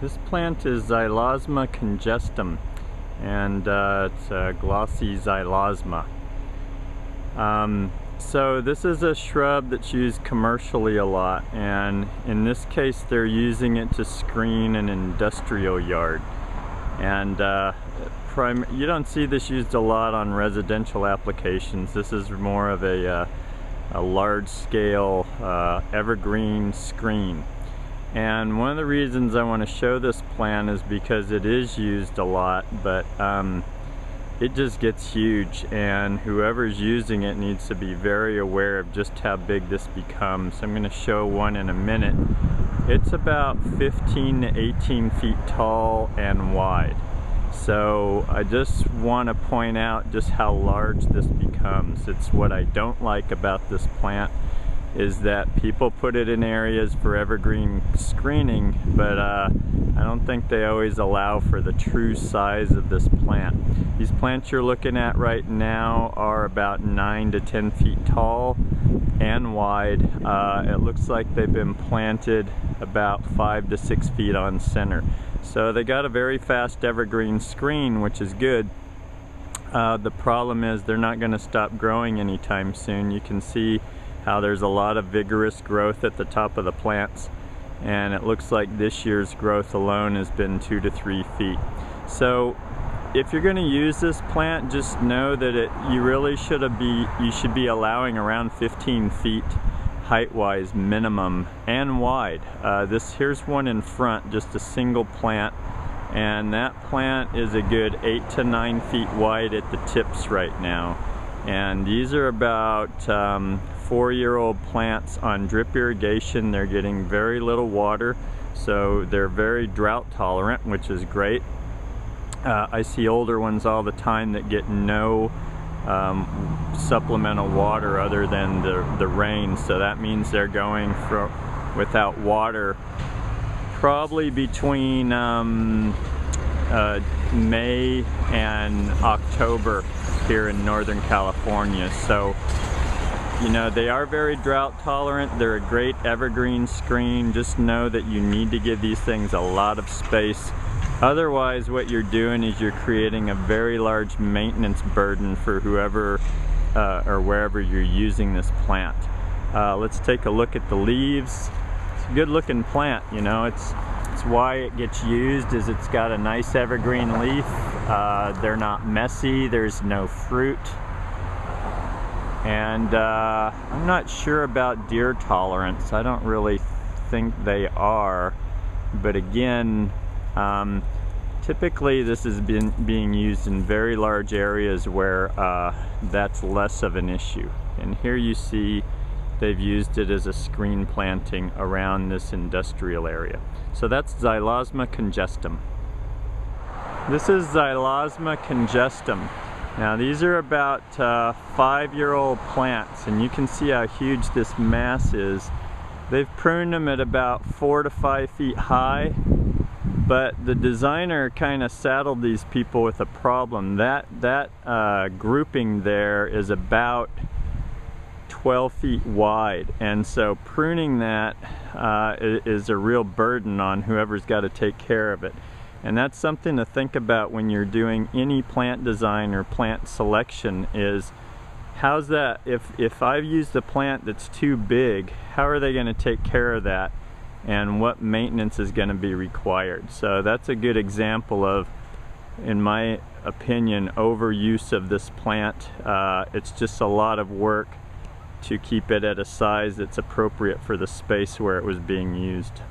This plant is Xylosma congestum, and it's a glossy Xylosma. So this is a shrub that's used commercially a lot, and in this case they're using it to screen an industrial yard. And you don't see this used a lot on residential applications. This is more of a large-scale evergreen screen. And one of the reasons I want to show this plant is because it is used a lot, but it just gets huge, and whoever's using it needs to be very aware of just how big this becomes. I'm going to show one in a minute. It's about 15 to 18 feet tall and wide. So I just want to point out just how large this becomes. It's what I don't like about this plant, is that people put it in areas for evergreen screening, but I don't think they always allow for the true size of this plant. These plants you're looking at right now are about 9 to 10 feet tall and wide. It looks like they've been planted about 5 to 6 feet on center. So they got a very fast evergreen screen, which is good. The problem is they're not going to stop growing anytime soon. You can see how there's a lot of vigorous growth at the top of the plants, and it looks like this year's growth alone has been 2 to 3 feet. So if you're going to use this plant, just know that you should be allowing around 15 feet height-wise minimum and wide. Here's one in front, just a single plant, and that plant is a good 8 to 9 feet wide at the tips right now. And these are about 4-year-old plants on drip irrigation. They're getting very little water, so they're very drought tolerant, which is great. I see older ones all the time that get no supplemental water other than the rain, so that means they're going without water probably between May and October here in Northern California. So, you know, they are very drought tolerant. They're a great evergreen screen. Just know that you need to give these things a lot of space. Otherwise, what you're doing is you're creating a very large maintenance burden for whoever or wherever you're using this plant. Let's take a look at the leaves. It's a good looking plant, you know. It's why it gets used, is it's got a nice evergreen leaf. They're not messy, there's no fruit. And I'm not sure about deer tolerance. I don't really think they are, but again, typically this has been being used in very large areas where that's less of an issue. And here you see they've used it as a screen planting around this industrial area. So that's Xylosma congestum. This is Xylosma congestum. Now these are about 5-year-old plants, and you can see how huge this mass is. They've pruned them at about 4 to 5 feet high, but the designer kind of saddled these people with a problem. That grouping there is about 12 feet wide, and so pruning that is a real burden on whoever's got to take care of it. And that's something to think about when you're doing any plant design or plant selection, is how's that, if I've used a plant that's too big, how are they going to take care of that, and what maintenance is going to be required? So that's a good example of, in my opinion, overuse of this plant. It's just a lot of work to keep it at a size that's appropriate for the space where it was being used.